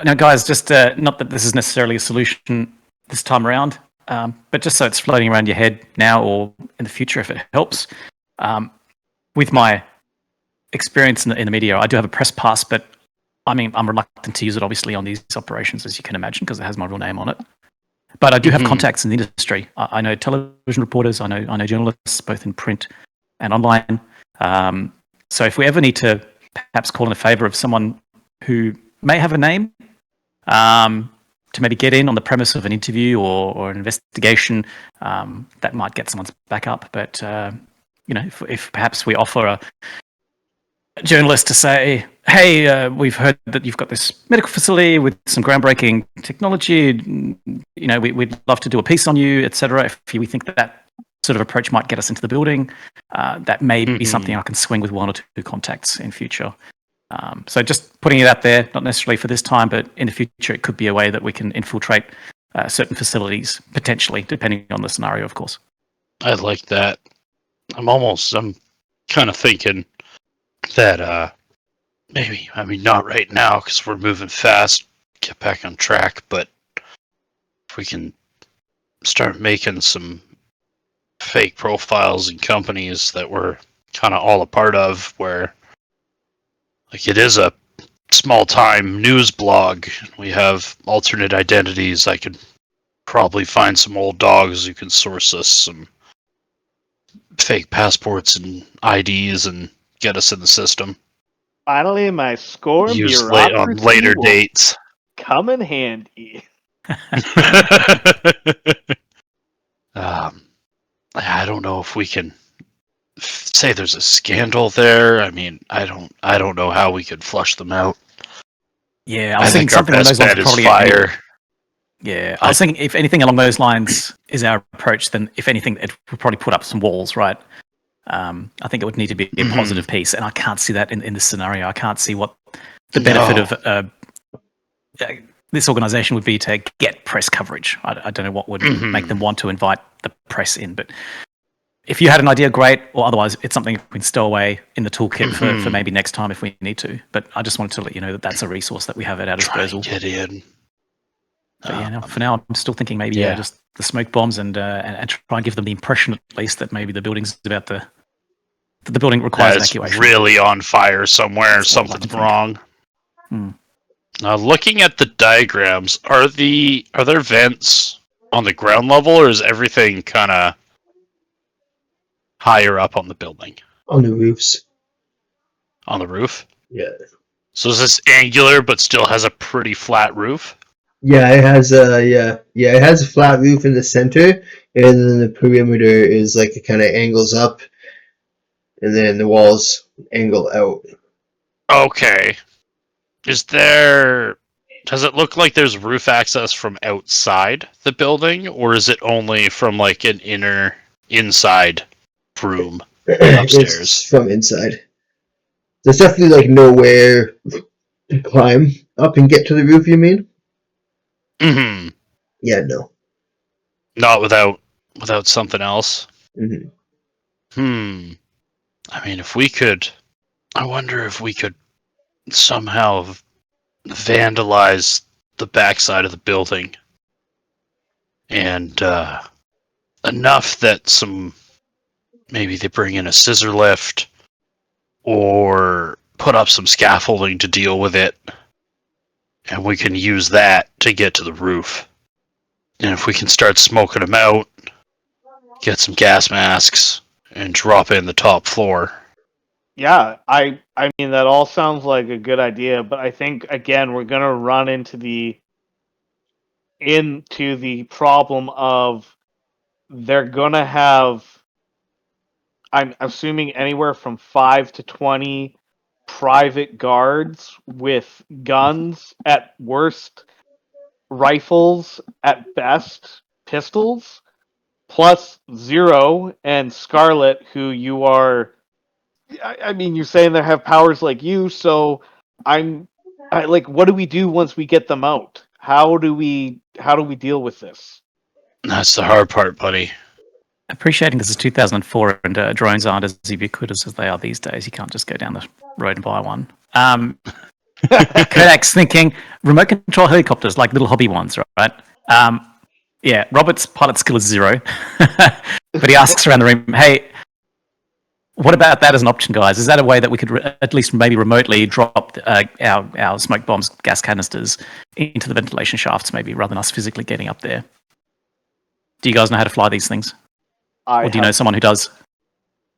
Now, guys, just not that this is necessarily a solution this time around, but just so it's floating around your head now or in the future, if it helps. With my experience in the media, I do have a press pass, but I mean, I'm reluctant to use it, obviously, on these operations, as you can imagine, because it has my real name on it. But I do have contacts in the industry. I know television reporters. I know journalists, both in print and online. So if we ever need to perhaps call in a favour of someone who may have a name to maybe get in on the premise of an interview or an investigation, that might get someone's back up. But if perhaps we offer a journalist to say, hey, we've heard that you've got this medical facility with some groundbreaking technology. We'd love to do a piece on you, etc. If we think that sort of approach might get us into the building, that may be something I can swing with one or two contacts in future. So just putting it out there, not necessarily for this time, but in the future, it could be a way that we can infiltrate certain facilities, potentially, depending on the scenario, of course. I like that. I'm kind of thinking that maybe, not right now because we're moving fast, get back on track, but if we can start making some fake profiles in companies that we're kind of all a part of, where like it is a small time news blog, we have alternate identities. I could probably find some old dogs who can source us some fake passports and IDs and get us in the system. Finally, my score Use on later dates. Come in handy. I don't know if we can say there's a scandal there. I mean, I don't know how we could flush them out. Yeah, I was thinking something along those lines probably fire. Yeah, I was thinking if anything along those lines is our approach, then if anything, it would probably put up some walls, right? I think it would need to be a positive piece, and I can't see that in this scenario. I can't see what the benefit of this organisation would be to get press coverage. I don't know what would make them want to invite the press in, but if you had an idea, great, or otherwise it's something we can stow away in the toolkit for maybe next time if we need to. But I just wanted to let you know that that's a resource that we have at our disposal. Get in. But for now, I'm still thinking maybe just the smoke bombs and try and give them the impression at least that maybe the building's about that the building requires evacuation. Really on fire somewhere. Something's wrong. Now, looking at the diagrams, are there vents on the ground level, or is everything kind of higher up on the building? On the roofs. On the roof? Yeah. So is this angular but still has a pretty flat roof? Yeah, it has it has a flat roof in the center, and then the perimeter is like it kind of angles up, and then the walls angle out. Okay. Does it look like there's roof access from outside the building, or is it only from like an inside room upstairs? It's from inside. There's definitely like nowhere to climb up and get to the roof, you mean? Mm-hmm. Yeah, no. Not without something else? Mm-hmm. I mean, I wonder if we could somehow vandalize the backside of the building. And enough that maybe they bring in a scissor lift or put up some scaffolding to deal with it. And we can use that to get to the roof. And if we can start smoking them out, get some gas masks, and drop in the top floor. Yeah, I mean, that all sounds like a good idea, but I think, again, we're going to run into the problem of they're going to have, I'm assuming, anywhere from 5 to 20 private guards with guns at worst, rifles at best, pistols, plus Zero and Scarlet, who you are... I mean, you're saying they have powers like you, so what do we do once we get them out? How do we deal with this? That's the hard part, buddy. Appreciating this is 2004 and drones aren't as ubiquitous as they are these days. You can't just go down the road and buy one. Kodak's thinking remote control helicopters, like little hobby ones, right? Yeah, Robert's pilot skill is 0, but he asks around the room, "Hey, what about that as an option, guys? Is that a way that we could at least maybe remotely drop our smoke bombs, gas canisters into the ventilation shafts, maybe rather than us physically getting up there? Do you guys know how to fly these things, or do you know someone who does?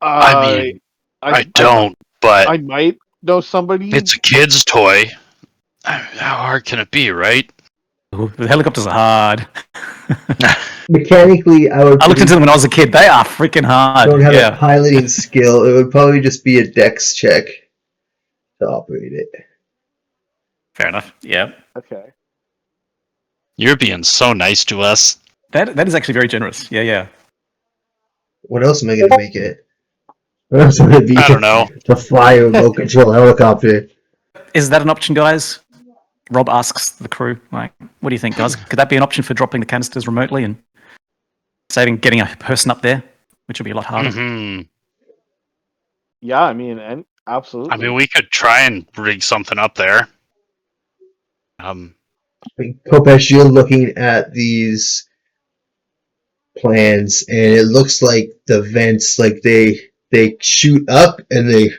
I mean, I don't, but I might know somebody. it's a kid's toy. How hard can it be, right? Ooh, the helicopters are hard. Mechanically, I would. I looked into them when I was a kid. They are freaking hard. Don't have a Yeah, piloting skill. It would probably just be a dex check to operate it. fair enough. Yeah, Okay. You're being so nice to us. that is actually very generous. Yeah. What else am I gonna make it? What else would it be? I don't know. To fly a remote control helicopter. Is that an option, guys? Rob asks the crew, like, what do you think, guys? Could that be an option for dropping the canisters remotely and getting a person up there, which would be a lot harder? Hmm. Yeah, I mean, and absolutely. I mean, we could try and rig something up there. Kopesh, you're looking at these plans, and it looks like the vents, like they shoot up and they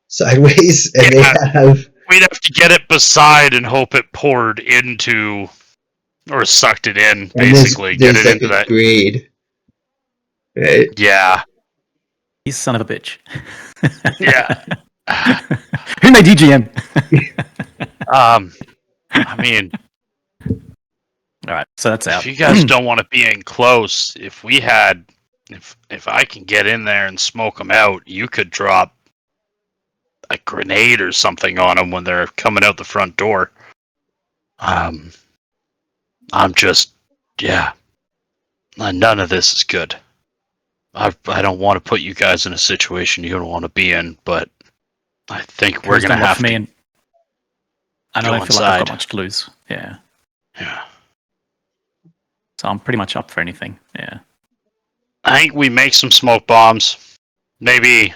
sideways, and Yeah. they have. We'd have to get it beside and hope it poured into, or sucked it in, And basically. there's Get it like into a that. grade. Right? Yeah. You son of a bitch. Yeah. Who made you GM? I mean, All right, so that's out. if you guys don't want to be in close, if I can get in there and smoke them out, you could drop a grenade or something on them when they're coming out the front door. I'm just, yeah. None of this is good. I don't want to put you guys in a situation you don't want to be in, but I think we're Crew's gonna done a lot have for me, to. and I go don't feel like I've inside. got much to lose. Yeah, Yeah. so I'm pretty much up for anything. Yeah. I think we make some smoke bombs. Maybe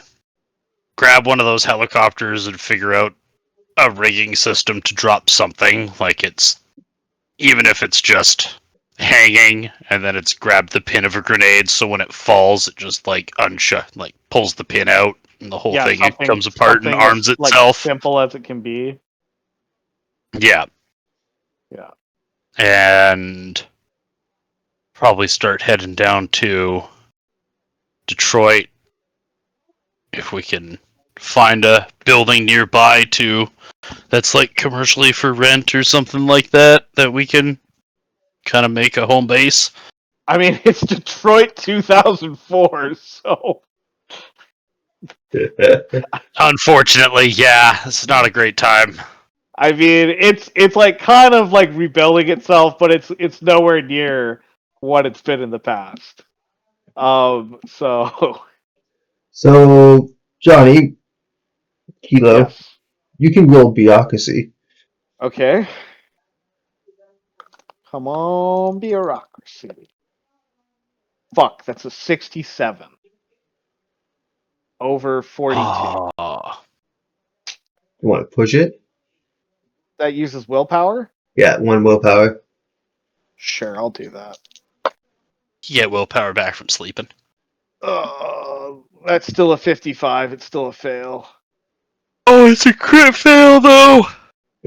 grab one of those helicopters and figure out a rigging system to drop something. Like even if it's just hanging and then it's grabbed the pin of a grenade, so when it falls, it just like pulls the pin out and the whole thing comes apart and arms like, itself. simple as it can be. Yeah. Yeah. And probably start heading down to Detroit if we can find a building nearby that's like commercially for rent or something like that we can kind of make a home base. I mean, it's Detroit 2004, so Unfortunately, yeah, it's not a great time. I mean, it's like kind of like rebuilding itself, but it's nowhere near what it's been in the past. So So, Johnny, Kilo, yes. you can roll bureaucracy. Okay. Come on, bureaucracy. Fuck, that's a 67. Over 42. Oh, You want to push it? That uses willpower? Yeah, 1 willpower. Sure, I'll do that. you get willpower back from sleeping. That's still a 55. It's still a fail. Oh, it's a crit fail though.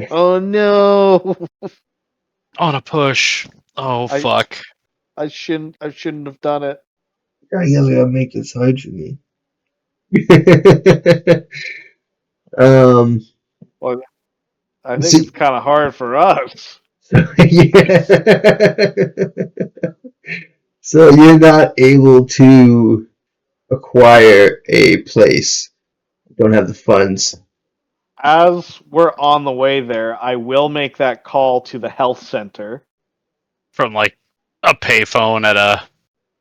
Oh no! On a push. Oh fuck. I shouldn't have done it. You guys gotta make this hard for me. Well, I think See- it's kind of hard for us. yeah. So you're not able to acquire a place. You don't have the funds. As we're on the way there, I will make that call to the health center. From like a payphone at a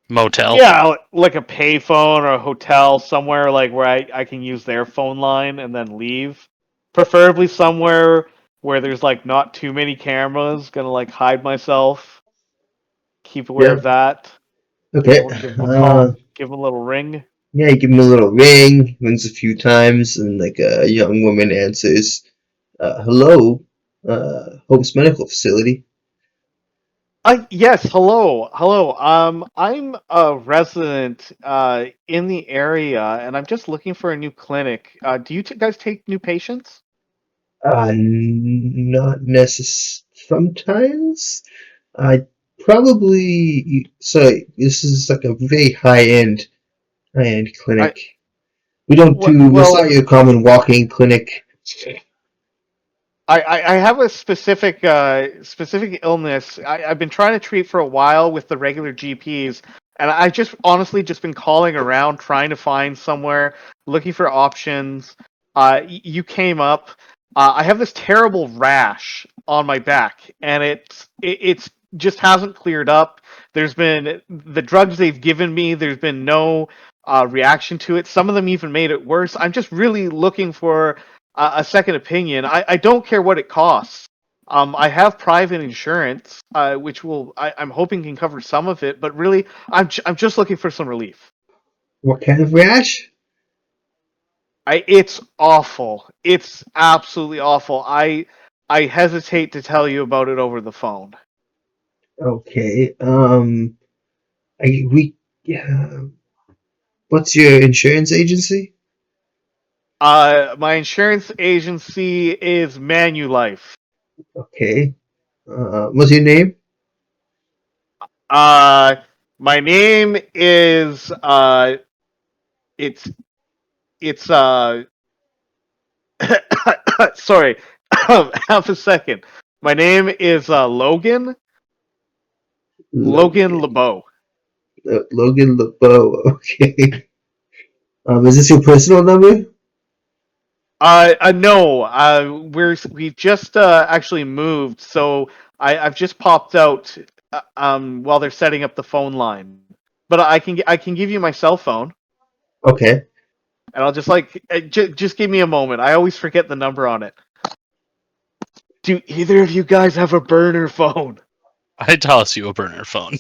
motel. Yeah, like a payphone or a hotel somewhere like where I can use their phone line and then leave. Preferably somewhere where there's like not too many cameras. Gonna like hide myself. Keep aware of that. Okay. Give them a call. Give them a little ring. Yeah, you give him a little ring, rings a few times, and like a young woman answers. Hello, Hope's Medical Facility. Yes, hello. I'm a resident in the area, and I'm just looking for a new clinic. Do you guys take new patients? Not necess. Sometimes. I probably. So this is like a very high end I clinic. We don't do. It's well, not your common walk-in clinic. I have a specific illness I've been trying to treat for a while with the regular GPs, and I just honestly just been calling around trying to find somewhere, looking for options. You came up. I have this terrible rash on my back, and it's just hasn't cleared up. There's been the drugs they've given me. There's been no reaction to it. Some of them even made it worse. I'm just really looking for a second opinion. I don't care what it costs. I have private insurance, which I'm hoping can cover some of it, but really, I'm just looking for some relief. What kind of rash? It's awful. It's absolutely awful. I hesitate to tell you about it over the phone. Okay. We. Yeah. What's your insurance agency? My insurance agency is Manulife. Okay. What's your name? Uh, my name is it's sorry, half a second. My name is Logan Logan. LeBeau. Logan LeBeau. Okay. Is this your personal number? No, we've just actually moved, so I've just popped out while they're setting up the phone line. But I can give you my cell phone, Okay. and I'll just give me a moment. I always forget the number on it. Do either of you guys have a burner phone? I toss you a burner phone.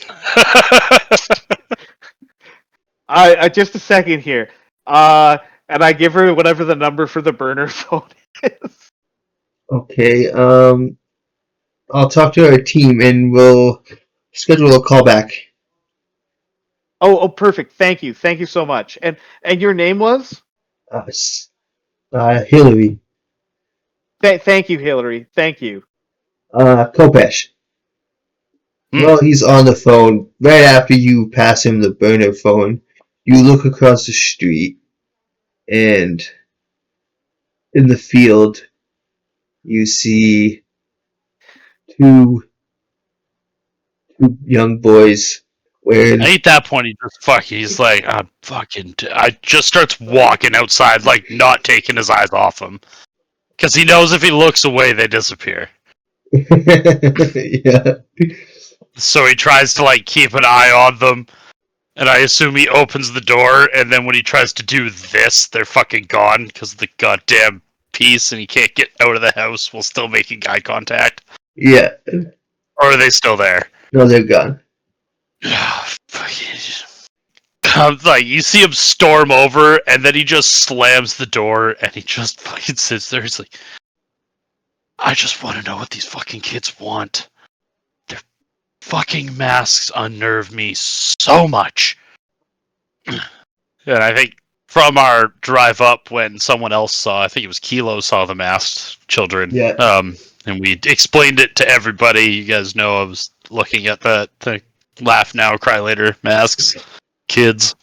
I just a second here. And I give her whatever the number for the burner phone is. Okay. I'll talk to our team and we'll schedule a call back. Oh, perfect. Thank you so much. And your name was? Uh, Hillary. Thank you, Hillary. Thank you. Kopesh. Well, he's on the phone. Right after you pass him the burner phone, you look across the street, and in the field, you see two young boys wearing. At that point, he's like, I just starts walking outside, like not taking his eyes off him. Because he knows if he looks away, they disappear. Yeah. So he tries to like keep an eye on them. And I assume he opens the door, and then when he tries to do this, they're fucking gone because of the goddamn piece, and he can't get out of the house while still making eye contact. Yeah. Or are they still there? No, they're gone. Like, you see him storm over, and then he just slams the door, and he just fucking sits there. He's like, I just want to know what these fucking kids want. Their fucking masks unnerve me so much. And I think from our drive up, when someone else saw, I think it was Kilo, saw the masked children. Yeah. And we explained it to everybody. You guys know I was looking at the laugh now, cry later masks. Kids.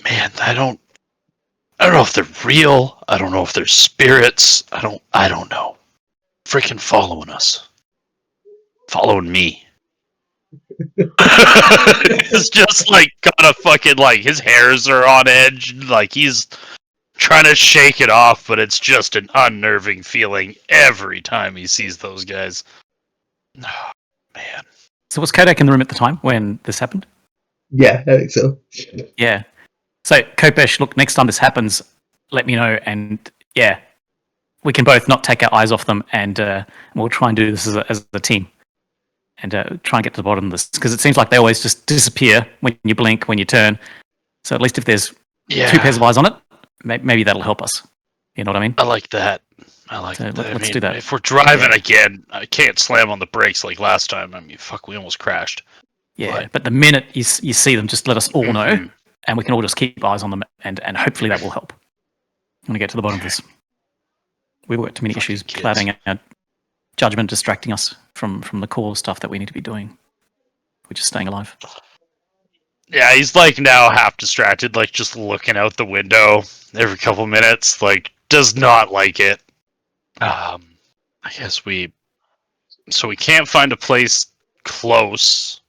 Man, I don't know if they're real. I don't know if they're spirits. I don't know. Freaking following us. Following me. It's just like got a fucking, like, his hairs are on edge, like he's trying to shake it off, but it's just an unnerving feeling every time he sees those guys. Oh, man. So was Kodak in the room at the time when this happened? Yeah, I think so. Yeah. So Kopesh, look, next time this happens, let me know, and yeah, we can both not take our eyes off them, and we'll try and do this as a team, and try and get to the bottom of this, because it seems like they always just disappear when you blink, when you turn. So at least if there's two pairs of eyes on it, maybe that'll help us. You know what I mean? I like that. I like So that. let's do that. If we're driving Yeah. again, I can't slam on the brakes like last time. I mean, fuck, we almost crashed. Yeah, but the minute you see them, just let us all know, Mhm. and we can all just keep eyes on them, and hopefully that will help. I'm gonna get to the bottom of this. We've got too many Fucking issues kids. clouding our judgment, distracting us from the core stuff that we need to be doing, which is staying alive. Yeah, he's like now half distracted, like just looking out the window every couple minutes. Like, does not like it. I guess we can't find a place close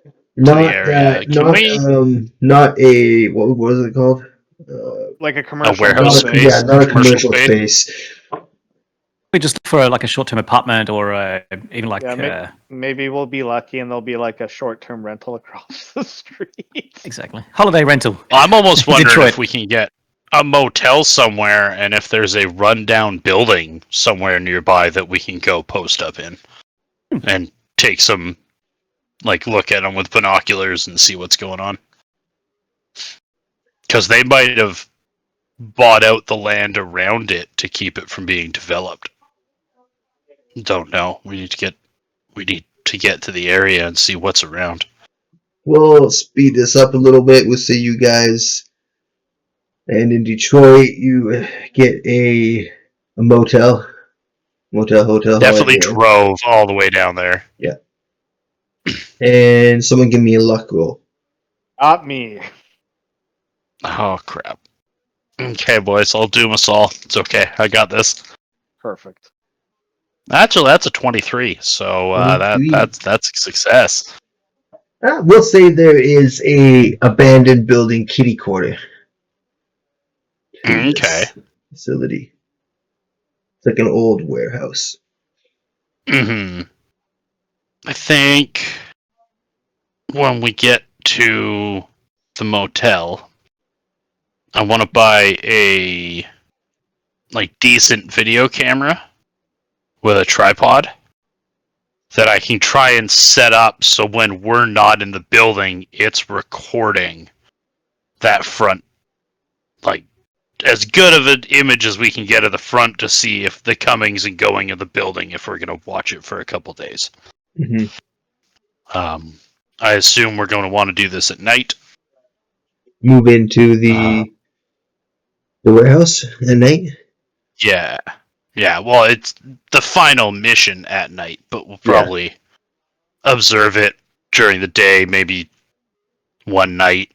to the Not area. that, Can we? not a what was it called? Like a commercial warehouse Not a, building. yeah, space? not a Commercial commercial space. We just look for like a short-term apartment or even like Yeah, maybe we'll be lucky and there'll be like a short-term rental across the street. exactly holiday rental. I'm almost wondering Detroit. if we can get a motel somewhere, and if there's a rundown building somewhere nearby that we can go post up in, and take some, like, look at them with binoculars and see what's going on. Because they might have bought out the land around it to keep it from being developed. Don't know. We need to get to the area and see what's around. We'll speed this up a little bit. We'll see you guys. And in Detroit, you get a motel, hotel. Definitely however. drove all the way down there. And someone give me a luck roll. Not me. Oh crap. Okay, boys, I'll doom us all. It's okay. I got this. Perfect. Actually, that's a 23. So 23. that's a success. We'll say there is a abandoned building kitty corner to Okay. this facility. It's like an old warehouse. I think when we get to the motel, I want to buy a decent video camera with a tripod that I can try and set up so when we're not in the building, it's recording that front, like, as good of an image as we can get of the front to see if the comings and going of the building, if we're going to watch it for a couple days. Mm-hmm. I assume we're going to want to do this at night. Move into the warehouse at night. Yeah. Well, it's the final mission at night, but we'll probably observe it during the day, maybe one night.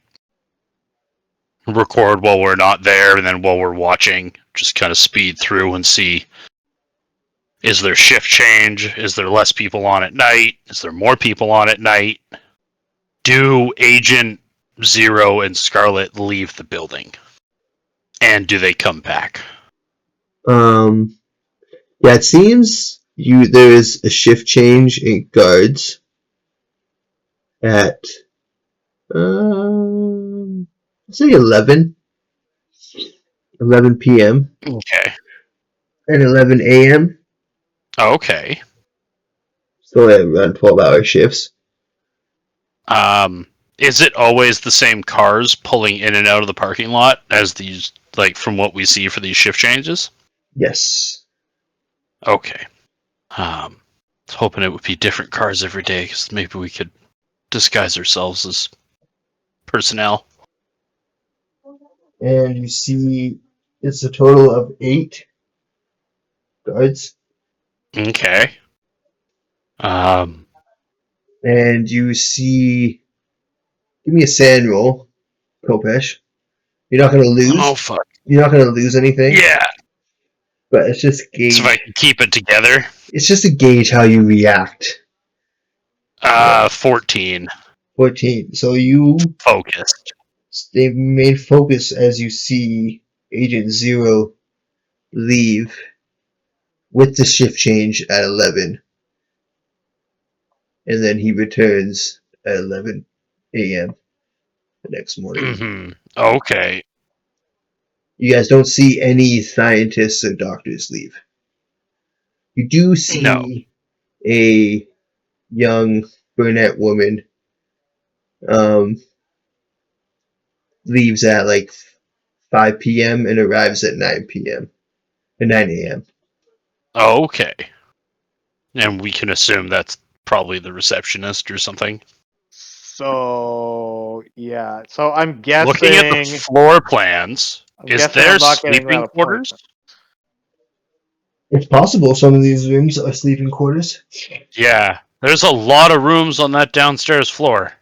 Record while we're not there, and then while we're watching, just kind of speed through and see, is there shift change? Is there less people on at night? Is there more people on at night? Do Agent Zero and Scarlet leave the building? And do they come back? Yeah, it seems there is a shift change in guards at say 11 p.m. Okay. and 11 a.m. Okay. So they run 12-hour shifts. Is it always the same cars pulling in and out of the parking lot as these, like, from what we see for these shift changes? Yes. Okay. I was hoping it would be different cars every day, because maybe we could disguise ourselves as personnel. And you see it's a total of 8 guards. Okay. And you see, give me a sand roll, Kopesh. You're not going to lose. Oh, fuck. You're not going to lose anything. Yeah. But it's just gauge. So if I can keep it together. It's just to gauge how you react. 14. 14. So you Focused. stay main focus as you see Agent Zero leave with the shift change at 11. And then he returns at 11 a.m. the next morning. Mm-hmm. Okay. You guys don't see any scientists or doctors leave. You do see a young brunette woman leaves at like 5 p.m. and arrives at 9 p.m. at 9 a.m. Oh, okay. And we can assume that's probably the receptionist or something. So yeah. So I'm guessing. Looking at the floor plans, is guessing there I'm not getting sleeping that quarters? appointment. It's possible some of these rooms are sleeping quarters. Yeah, there's a lot of rooms on that downstairs floor.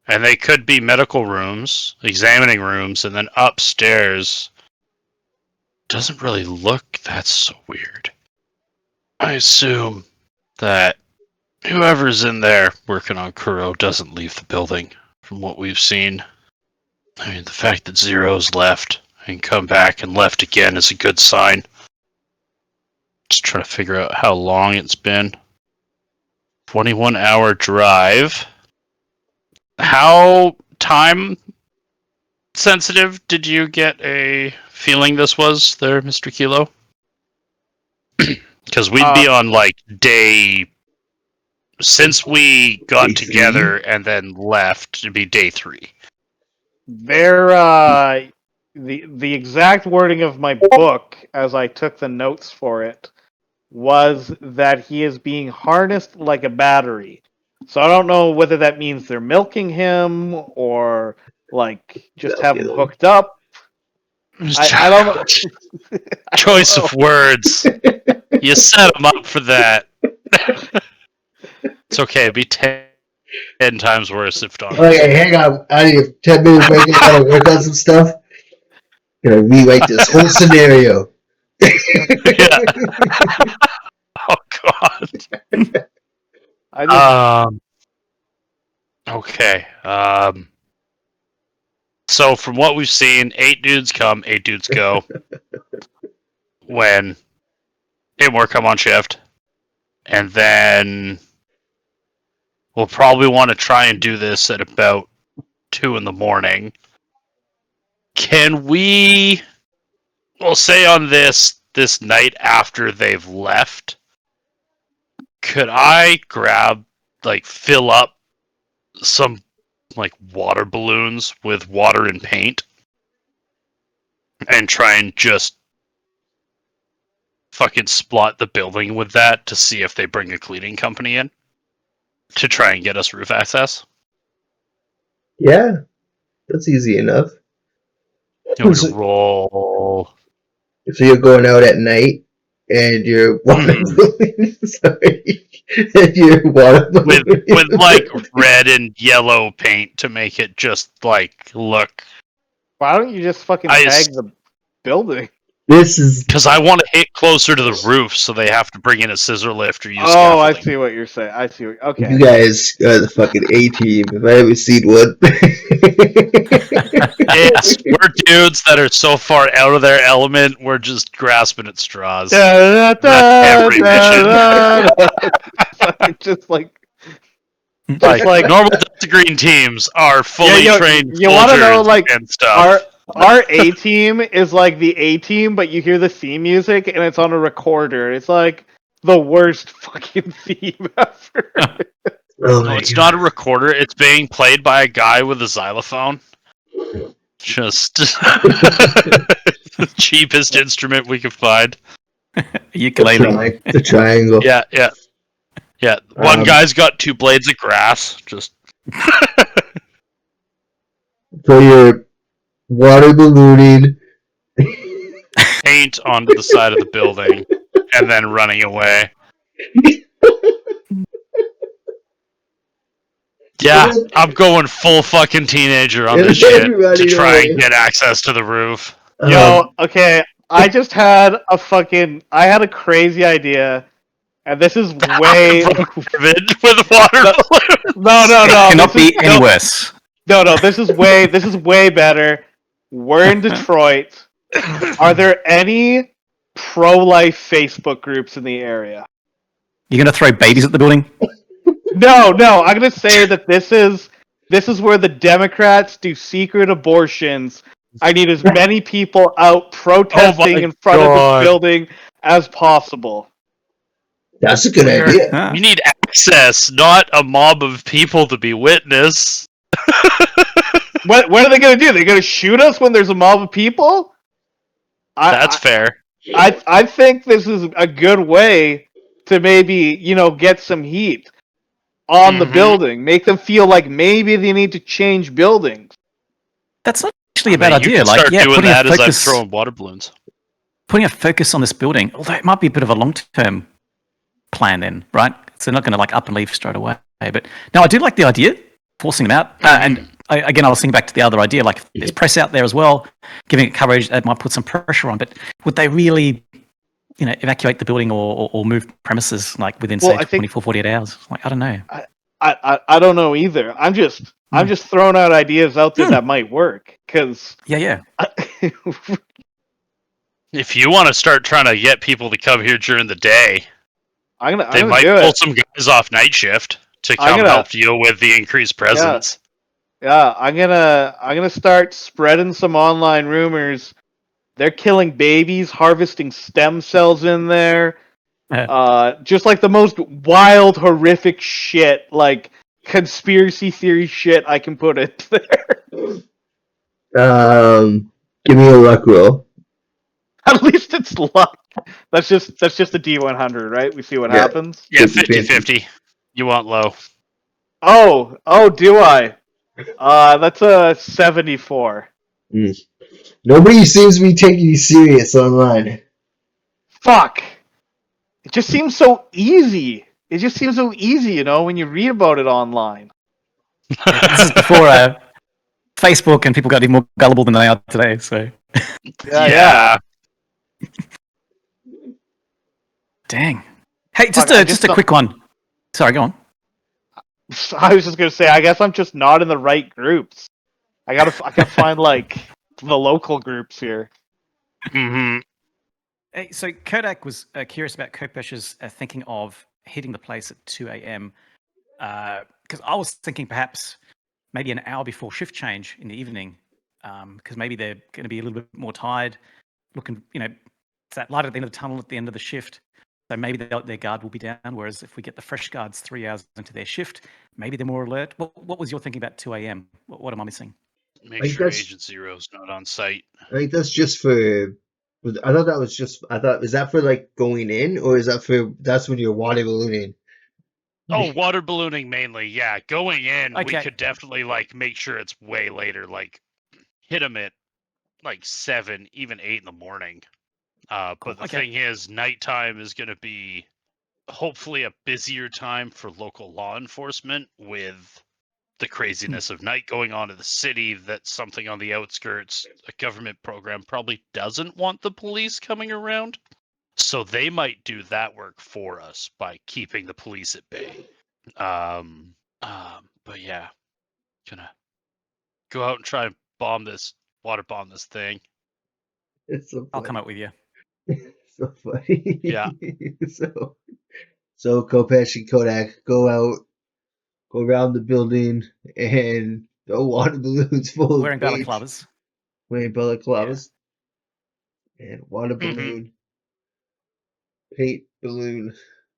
And they could be medical rooms, examining rooms, and then upstairs doesn't really look that's so weird. I assume that whoever's in there working on Kuro doesn't leave the building, from what we've seen. I mean, the fact that Zero's left and come back and left again is a good sign. Just trying to figure out how long it's been. 21-hour drive. How time sensitive did you get a feeling this was there, Mr. Kilo? Because we'd be on like day since we got Day together and then left, it'd be day 3. The exact wording of my book, as I took the notes for it, was that he is being harnessed like a battery. So I don't know whether that means they're milking him or like just have him hooked up. I don't know. Choice of words. You set him up for that. It's okay. It'd be 10 times worse if Don. Okay, hang on. I need a 10-minute break. I gotta work on some stuff. Gonna rewrite this whole scenario. Yeah. Oh God. Okay. So from what we've seen, 8 dudes come, 8 dudes go. When 8 more come on shift, and then we'll probably want to try and do this at about 2 in the morning. Can we? We'll say on this night after they've left. Could I grab, like, fill up some, like, water balloons with water and paint and try and just fucking splot the building with that to see if they bring a cleaning company in to try and get us roof access? Yeah, that's easy enough. You want me to roll? So you're going out at night and you're water balloon. Sorry. And you're water balloon. with like red and yellow paint to make it just like look. Why don't you just fucking tag the building? This is because I want to hit closer to the roof, so they have to bring in a scissor lift or use. Oh, I see what you're saying. I see. Okay. You guys are the fucking A team. If I ever seen one. Yes, we're dudes that are so far out of their element, we're just grasping at straws. Every mission. Just like normal Delta Green teams are fully trained. You want to know, like, and stuff. Our A team is like the A team, but you hear the theme music and it's on a recorder. It's like the worst fucking theme ever. No, it's not a recorder. It's being played by a guy with a xylophone. Just the cheapest instrument we could find. Ukulele. The triangle. Yeah. One guy's got 2 blades of grass. Just for your water ballooning. Paint onto the side of the building and then running away. Yeah, I'm going full fucking teenager on this shit to try and get access to the roof. Yo, okay, I just had a crazy idea, and this is way with water balloons. No. It cannot be any worse. No, this is way better. We're in Detroit. Are there any pro-life Facebook groups in the area? You're gonna throw babies at the building? No. I'm gonna say that this is where the Democrats do secret abortions. I need as many people out protesting in front of this building as possible. That's a good idea. We need access, not a mob of people to be witness. What are they gonna do? They're gonna shoot us when there's a mob of people? That's fair. I think this is a good way to maybe get some heat on the Mhm. building, make them feel like maybe they need to change buildings. That's not actually I a bad mean, you idea. can Like, start yeah, doing putting a that as I'm focus, throwing water balloons. putting a focus on this building. Although it might be a bit of a long-term plan, then, right? So they're not going to like up and leave straight away. But no, I do like the idea, forcing them out. And again, I was thinking back to the other idea, like if there's press out there as well, giving it coverage, that might put some pressure on. But would they really, evacuate the building or move premises like within Well, say I think 24, 48 hours? Like, I don't know. I don't know either. I'm just throwing out ideas out there that might work because Yeah. If you want to start trying to get people to come here during the day, I'm they gonna might do pull it. some guys off night shift to I'm come gonna- help deal with the increased presence. Yeah, I'm gonna start spreading some online rumors. They're killing babies, harvesting stem cells in there. Just like the most wild, horrific shit, like conspiracy theory shit I can put it there. Give me a luck roll. At least it's luck. That's just a D100, right? We see what Yeah. happens. Yeah, 50-50. 50-50. You want low. Oh, do I? That's a 74. Nobody seems to be taking you serious online. Fuck. It just seems so easy. It just seems so easy, when you read about it online. This is before Facebook and people got even more gullible than they are today. So, Yeah. dang. Hey, Fuck, just a quick one. Sorry, go on. I was just gonna say, I guess I'm just not in the right groups. I gotta find like the local groups here. Mm-hmm. Hey, so Kodak was curious about Kopesh's thinking of hitting the place at 2 a.m. Because I was thinking perhaps maybe an hour before shift change in the evening, because maybe they're going to be a little bit more tired, looking, it's that light at the end of the tunnel at the end of the shift. So maybe their guard will be down. Whereas if we get the fresh guards 3 hours into their shift, maybe they're more alert. What was your thinking about 2 a.m.? What am I missing? Make sure Agent Zero's not on site. I think that's just for. I thought that was just. I thought, is that for like going in, or is that for? That's when you're water ballooning. Oh, water ballooning mainly. Yeah, going in, we Okay. could definitely like make sure it's way later. Like hit them at like 7, even 8 in the morning. Cool. But the Okay. thing is, nighttime is going to be hopefully a busier time for local law enforcement with the craziness of night going on in the city. That's something on the outskirts. A government program probably doesn't want the police coming around. So they might do that work for us by keeping the police at bay. But yeah, gonna go out and try and water bomb this thing. It's so funny. I'll come up with you. So funny. Yeah. So Kopesh and Kodak go around the building and throw water balloons full Wearing of paint. balaclavas. Wearing balaclavas. And water balloon, paint balloon,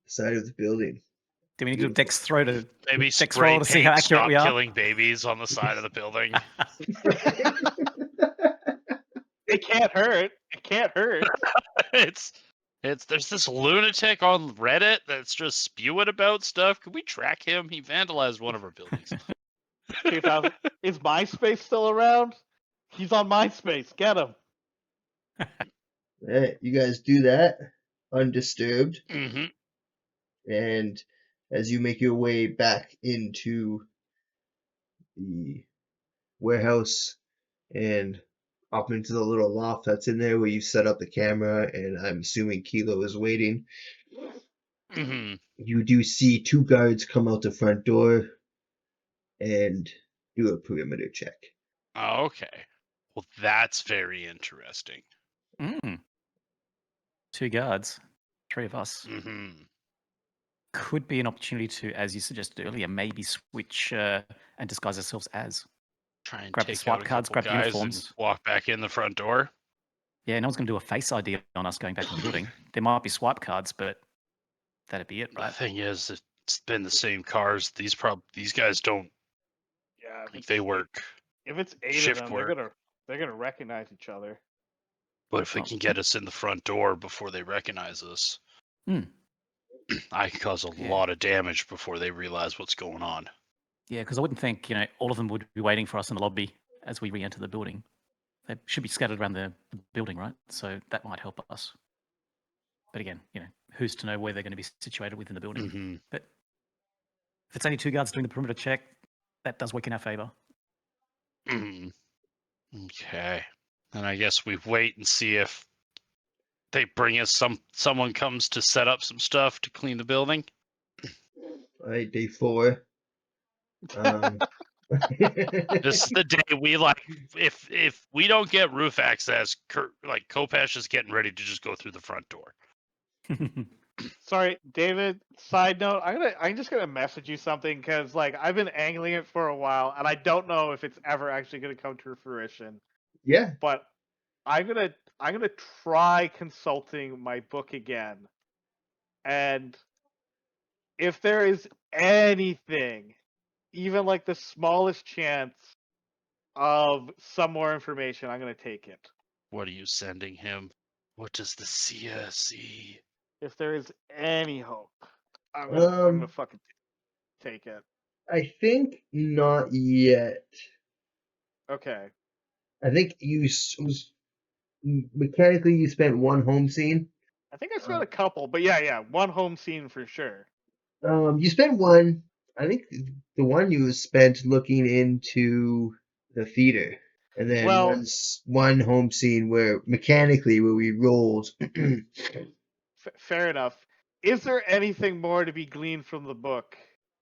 side of the building. Do we need to do a dex throw to Maybe dex spray roll to see how paint, accurate stop we are? killing babies on the side of the building. It can't hurt. It can't hurt. it's there's this lunatic on Reddit that's just spewing about stuff. Could we track him? He vandalized one of our buildings. Is MySpace still around? He's on MySpace. Get him. Right, you guys do that undisturbed, Mm-hmm. and as you make your way back into the warehouse and up into the little loft that's in there where you set up the camera, and I'm assuming Kilo is waiting. Mm-hmm. You do see two guards come out the front door and do a perimeter check. Oh, okay. Well, that's very interesting. Mm. 2 guards, 3 of us. Mm-hmm. Could be an opportunity to, as you suggested earlier, maybe switch and disguise ourselves as. Try and Grab the take SWAT out a cards, couple grab the guys uniforms. and walk back in the front door. Yeah, no one's going to do a face ID on us going back in the building. There might be swipe cards, but that'd be it, The right? thing is, it's been the same cars. These guys don't. Yeah, Like they work. if it's 8 shift of them, work. they're gonna recognize each other. But if it can get us in the front door before they recognize us, I can cause a lot of damage before they realize what's going on. Yeah, because I wouldn't think all of them would be waiting for us in the lobby as we re-enter the building. They should be scattered around the building, right? So that might help us. But again, who's to know where they're going to be situated within the building? Mm-hmm. But if it's only 2 guards doing the perimeter check, that does work in our favor. Okay. And I guess we wait and see if they bring us someone comes to set up some stuff to clean the building. All right, day 4. This is the day we if we don't get roof access, Kopesh is getting ready to just go through the front door. Sorry, David. Side note: I'm just gonna message you something because I've been angling it for a while, and I don't know if it's ever actually gonna come to fruition. Yeah. But I'm gonna try consulting my book again, and if there is anything, even the smallest chance of some more information, I'm gonna take it. What are you sending him? What does the Sia see? If there is any hope, I'm gonna fucking take it. I think not yet. Okay. I think mechanically you spent 1 home scene. I think I spent a couple, but yeah, one home scene for sure. You spent 1. I think the one you spent looking into the theater, and then one home scene where we rolled. Fair enough. Is there anything more to be gleaned from the book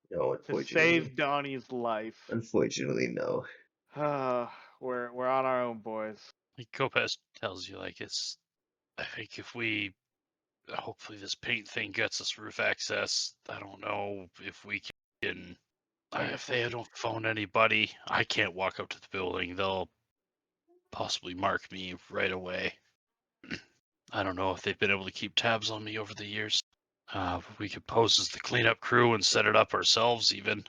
No, to unfortunately. save Donnie's life? Unfortunately, no. We're on our own, boys. Kopesh tells you it's. I think if we hopefully this paint thing gets us roof access. I don't know if we can. If they don't phone anybody, I can't walk up to the building. They'll possibly mark me right away. I don't know if they've been able to keep tabs on me over the years. We could pose as the cleanup crew and set it up ourselves, even.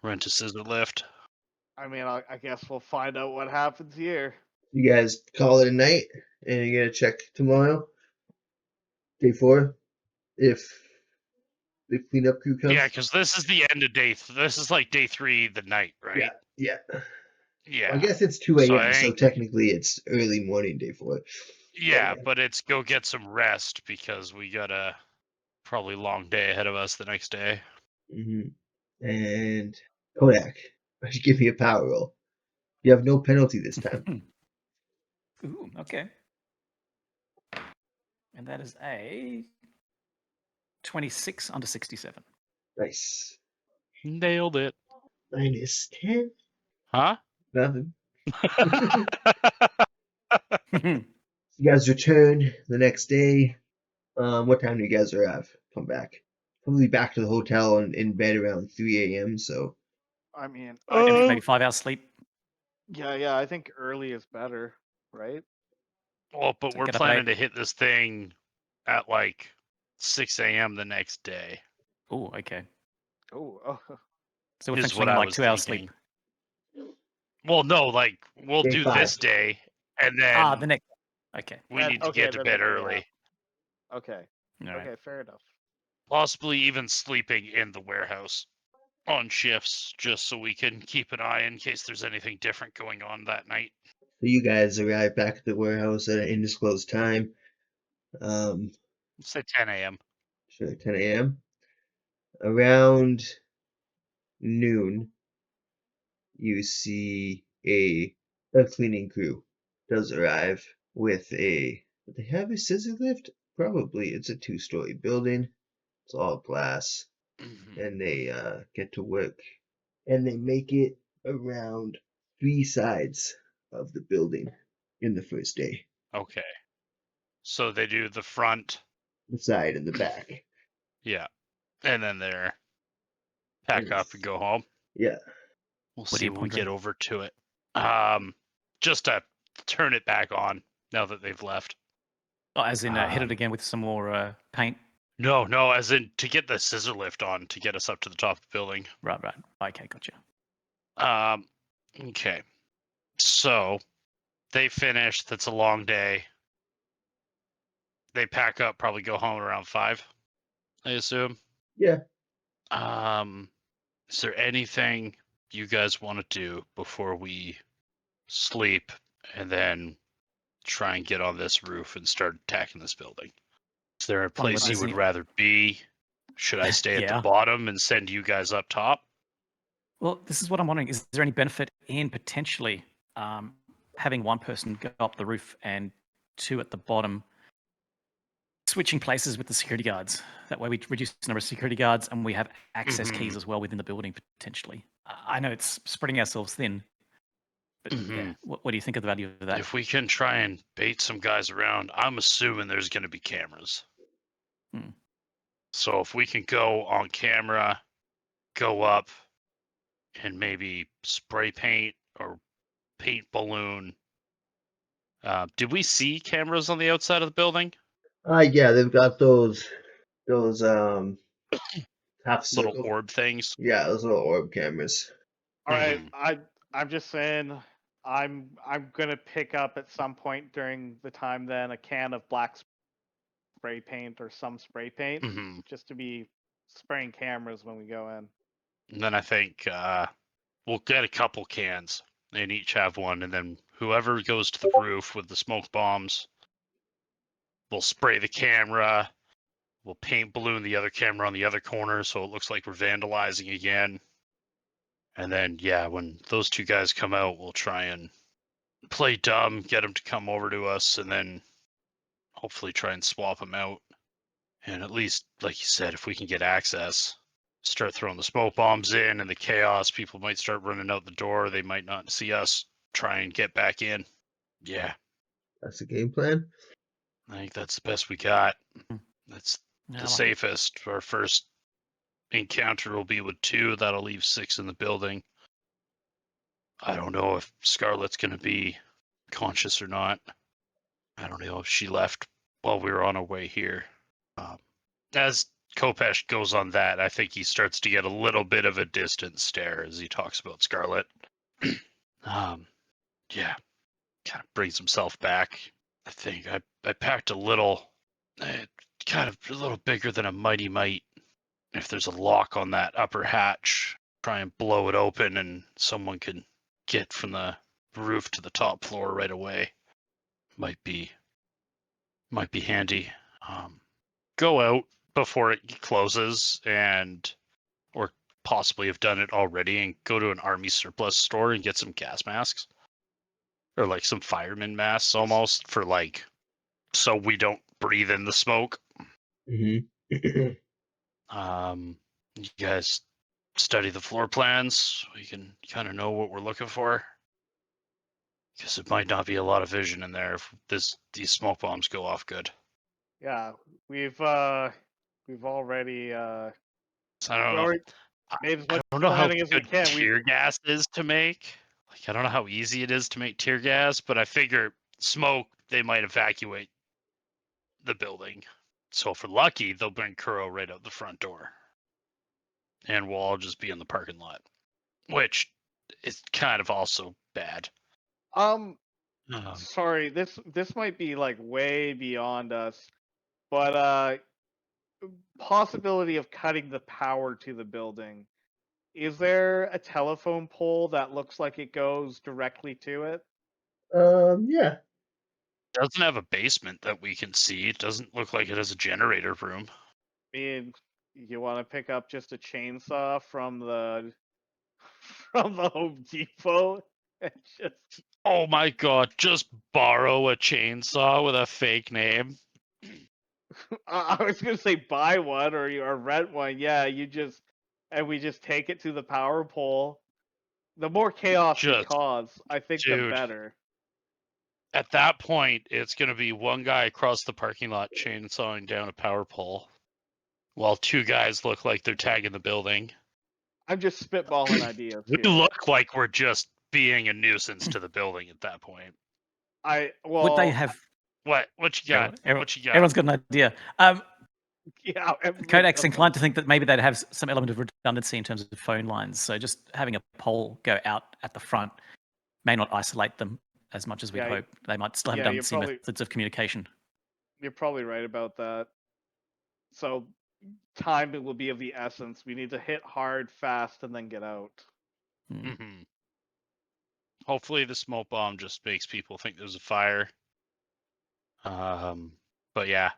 Rent a scissor lift. I mean, I guess we'll find out what happens here. You guys call it a night, and you're gonna check tomorrow, day 4, if the cleanup crew comes. Yeah, because this is the end of day. This is day 3, the night, right? Yeah. Yeah. Well, I guess it's 2 a.m., so technically it's early morning, day 4. Yeah, but it's go get some rest because we got a probably long day ahead of us the next day. Mm-hmm. And Kodak, why don't you give me a power roll? You have no penalty this time. Ooh, okay. And that is a 26 under 67. Nice. Nailed it. -10. Huh? Nothing. You guys return the next day. What time do you guys arrive? Come back. Probably back to the hotel and in bed around 3 a.m. So. I mean, maybe 5 hours sleep. Yeah. I think early is better, right? Well, but we're planning to hit this thing at 6 a.m. the next day. Oh, okay. Oh. So we're thinking 2 hours sleep. Well, no, we'll day do 5. This day, and then the next. Okay. We need to get to bed early. Yeah. Okay. Right. Okay, fair enough. Possibly even sleeping in the warehouse on shifts, just so we can keep an eye in case there's anything different going on that night. So you guys arrive back at the warehouse at an undisclosed time. Say 10 a.m. Sure, 10 a.m. Around noon, you see a cleaning crew does arrive with they have a scissor lift? Probably. It's a 2-story building. It's all glass. Mm-hmm. And they get to work. And they make it around 3 sides of the building in the first day. Okay. So they do the front, the side, and the back. Yeah. And then they're pack up and go home. Yeah. We'll see when we get over to it. Just to turn it back on now that they've left. Oh, as in hit it again with some more paint? No, as in to get the scissor lift on to get us up to the top of the building. Right. Okay, gotcha. Okay. So they finished. That's a long day. they pack up, probably go home around 5, I assume. Yeah. Is there anything you guys want to do before we sleep and then try and get on this roof and start attacking this building? Is there a Tell me what place you this would is. rather be? Should I stay at the Yeah. bottom and send you guys up top? Well, this is what I'm wondering. Is there any benefit in potentially having one person go up the roof and two at the bottom, switching places with the security guards? That way we reduce the number of security guards and we have access keys as well within the building, potentially. I know it's spreading ourselves thin, but yeah, what do you think of the value of that? If we can try and bait some guys around, I'm assuming there's going to be cameras. Hmm. So if we can go on camera, go up, and maybe spray paint or paint balloon. Did we see cameras on the outside of the building? Yeah, they've got those half Little circle. orb things. Yeah, those little orb cameras. All right, I'm just saying, I'm gonna pick up at some point during the time then a can of black spray paint or some spray paint, just to be spraying cameras when we go in. And then I think we'll get a couple cans and each have one, and then whoever goes to the roof with the smoke bombs, we'll spray the camera. We'll paint balloon the other camera on the other corner so it looks like we're vandalizing again. And then, yeah, when those two guys come out, we'll try and play dumb, get them to come over to us, and then hopefully try and swap them out. And at least, like you said, if we can get access, start throwing the smoke bombs in and the chaos, people might start running out the door. They might not see us. Try and get back in. Yeah, That's the game plan. I think that's the best we got. That's Yeah, the safest. Our first encounter will be with 2. That'll leave 6 in the building. I don't know if Scarlett's going to be conscious or not. I don't know if she left while we were on our way here. As Kopesh goes on that, I think he starts to get a little bit of a distant stare as he talks about Scarlett. Yeah, kind of brings himself back. I think I packed a little, kind of a little bigger than a mighty might. If there's a lock on that upper hatch, try and blow it open and someone can get from the roof to the top floor right away. Might be handy. Go out before it closes or possibly have done it already and go to an army surplus store and get some gas masks or like some fireman masks almost for like, so we don't breathe in the smoke. Mm-hmm. You guys study the floor plans. We can kind of know what we're looking for. Because it might not be a lot of vision in there if these smoke bombs go off good. Yeah, we've already So I don't know. made as I much don't know how planning as we good can. tear gas is to make. Like I don't know how easy it is to make tear gas, but I figure smoke they might evacuate the building. So if we're lucky, they'll bring Kuro right out the front door, and we'll all just be in the parking lot, which is kind of also bad. Sorry, this might be like way beyond us, but possibility of cutting the power to the building. Is there a telephone pole that looks like it goes directly to it? Yeah. Doesn't have a basement that we can see. It doesn't look like it has a generator room. I mean, you want to pick up just a chainsaw from the Home Depot and just Oh my god, just borrow a chainsaw with a fake name. I was gonna say buy one or rent one. Yeah, we just take it to the power pole. The more chaos we Just, cause, I think the dude. better. At that point, it's going to be one guy across the parking lot chainsawing down a power pole, while 2 guys look like they're tagging the building. I'm just spitballing ideas We here. look like we're just being a nuisance to the building at that point. Would they have? What you got? What you got? Everyone's got an idea. Yeah, Kodak's inclined to think that maybe they'd have some element of redundancy in terms of phone lines. So just having a pole go out at the front may not isolate them as much as we'd hope. They might still have redundancy methods of communication. You're probably right about that. So time will be of the essence. We need to hit hard, fast, and then get out. Mm. Hmm. Hopefully, the smoke bomb just makes people think there's a fire. But yeah,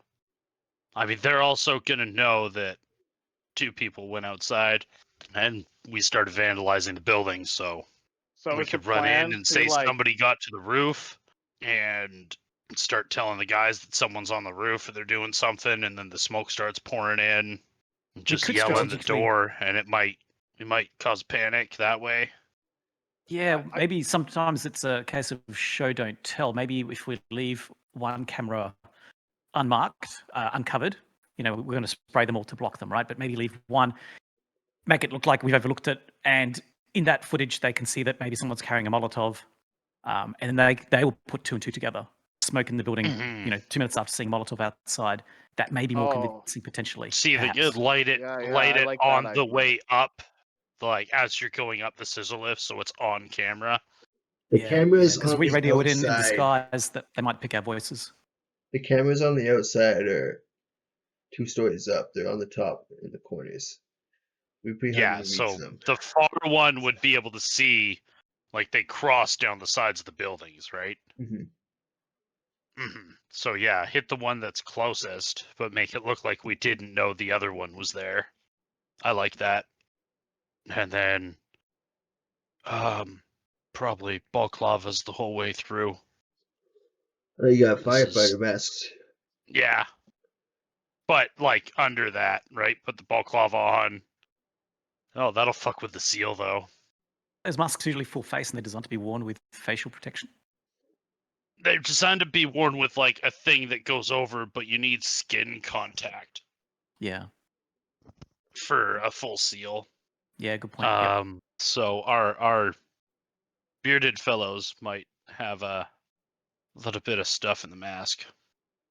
I mean, they're also gonna know that 2 people went outside, and we started vandalizing the building. So So we is the could run in plan and to say like? somebody got to the roof, and start telling the guys that someone's on the roof or they're doing something, and then the smoke starts pouring in. And just could yell in the strategically- door, and it might cause panic that way. Yeah, I- maybe sometimes it's a case of show don't tell. Maybe if we leave one camera unmarked, uncovered, we're going to spray them all to block them, right? But maybe leave one, make it look like we've overlooked it, and in that footage they can see that maybe someone's carrying a Molotov, and then they will put 2 and 2 together. Smoke in the building, Mhm. 2 minutes after seeing Molotov outside. That may be more convincing potentially. See, they perhaps. could light it, Yeah, light I it like that on the idea. way up, like as you're going up the scissor lift, so it's on camera. The cameras because on we the radio it in outside. disguise that they might pick our voices. The cameras on the outside are 2 stories up. They're on the top in the corners. We'd be Yeah, hard to reach so them. the far one would be able to see, like they cross down the sides of the buildings, right? Hmm. So yeah, hit the one that's closest, but make it look like we didn't know the other one was there. I like that. And then, probably balaclavas the whole way through. Oh, you got This is- firefighter masks. Yeah, but like under that, right? Put the balaclava on. Oh, that'll fuck with the seal though. Those masks usually full face and they're designed to be worn with facial protection. They're designed to be worn with like a thing that goes over, but you need skin contact Yeah. for a full seal. Yeah, good point. Yep. So our bearded fellows might have a little bit of stuff in the mask.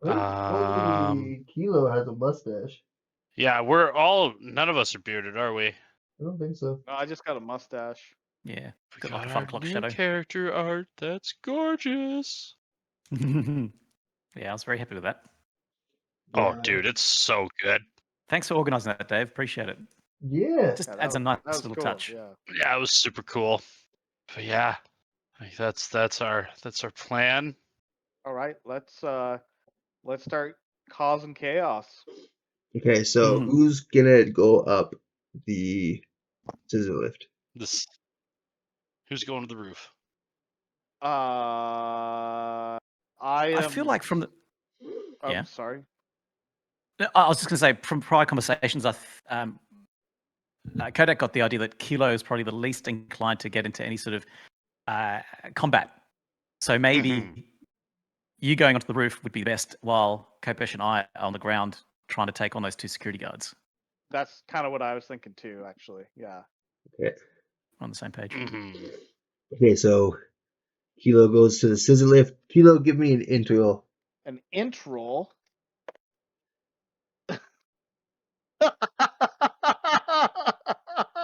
Only Kilo has a mustache. Yeah, none of us are bearded, are we? I don't think so. No, I just got a mustache. Yeah. We Got like a got 5 our o'clock new shadow. character art. That's gorgeous. Yeah, I was very happy with that. Oh, Yeah. dude, it's so good. Thanks for organising that, Dave. Appreciate it. Yeah. Just Yeah, adds a that nice was little cool, touch. Yeah. Yeah, it was super cool. But yeah, like that's our plan. All right, let's start causing chaos. Okay, so Mhm. who's gonna go up the scissor lift? Who's going to the roof? I I feel like from the Oh, yeah. sorry. I was just going to say, from prior conversations, Kodak got the idea that Kilo is probably the least inclined to get into any sort of combat. So maybe you going onto the roof would be best, while Kopesh and I are on the ground trying to take on those 2 security guards. That's kind of what I was thinking too, actually. Yeah. Okay. We're on the same page. Okay, so Kilo goes to the scissor lift. Kilo, give me an intro. An intro.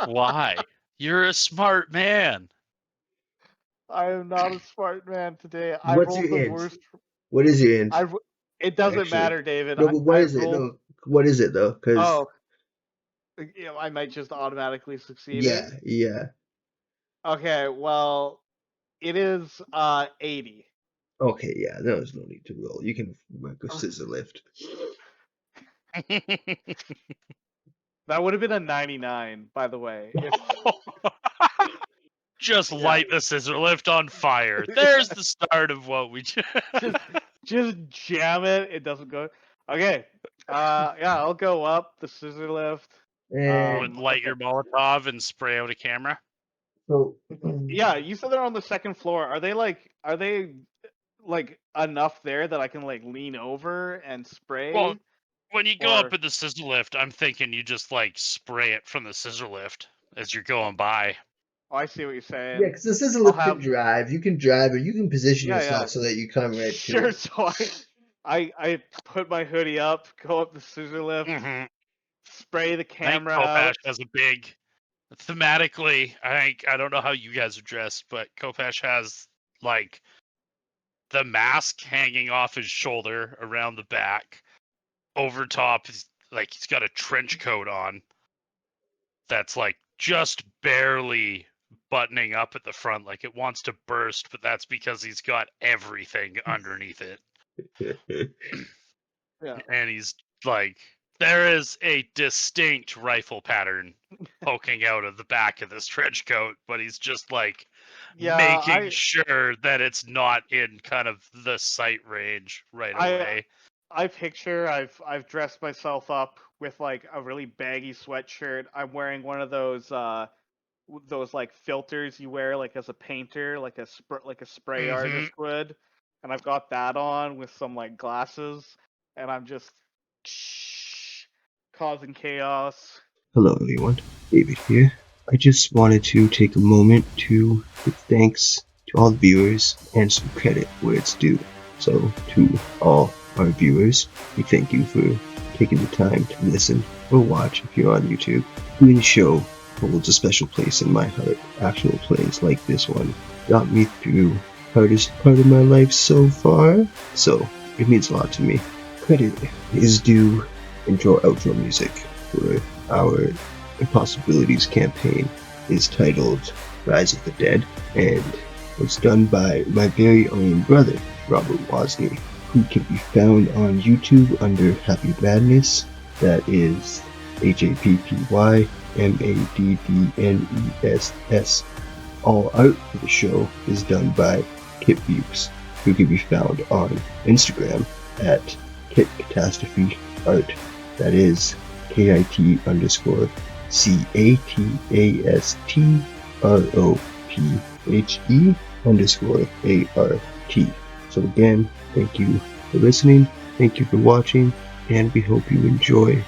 Why? You're a smart man. I am not a smart man today. I What's rolled your the int? worst. What is your int? It doesn't Actually. matter, David. No, but what I is it? rolled- No, what is it though? Because Oh, I might just automatically succeed. yeah. Okay, well, it is 80. Okay, yeah. There's no need to roll. You can work a scissor lift. That would have been a 99, by the way. Just light the scissor lift on fire. There's the start of what we just jam it. It doesn't go. Okay. Yeah, I'll go up the scissor lift. And light your Molotov and spray out a camera. so Yeah, you said they're on the second floor. Are they like enough there that I can like lean over and spray? Well, when you go Or- up in the scissor lift, I'm thinking you just like spray it from the scissor lift as you're going by. Oh, I see what you're saying. yeah, because the scissor lift can drive. You can drive, or you can position yourself so that you come right to Sure. it. So I put my hoodie up, go up the scissor lift, spray the I think camera Kopash out. has a big thematically. I don't know how you guys are dressed, but Kopash has like the mask hanging off his shoulder around the back. Over top, he's got a trench coat on that's like just barely buttoning up at the front, like it wants to burst, but that's because he's got everything underneath it. Yeah. And he's like, there is a distinct rifle pattern poking out of the back of this trench coat, but he's just like making sure that it's not in kind of the sight range right away. I've dressed myself up with like a really baggy sweatshirt. I'm wearing one of those like filters you wear like as a painter, like a spray artist would, and I've got that on with some like glasses, and I'm just causing chaos. Hello everyone, David here. I just wanted to take a moment to give thanks to all the viewers and some credit where it's due. So to all our viewers, we thank you for taking the time to listen or watch if you're on YouTube. Doing the show holds a special place in my heart. Actual plays like this one got me through hardest part of my life so far, so it means a lot to me. Credit is due intro outro music for our Impossibilities campaign is titled Rise of the Dead, and was done by my very own brother, Robert Wozni, who can be found on YouTube under Happy Madness. That is HAPPYMADDNESS. All art for the show is done by Kit Bukes, who can be found on Instagram at Kit Catastrophe Art. That is KIT_CATASTROPHE_ART. So again, thank you for listening, thank you for watching, and we hope you enjoy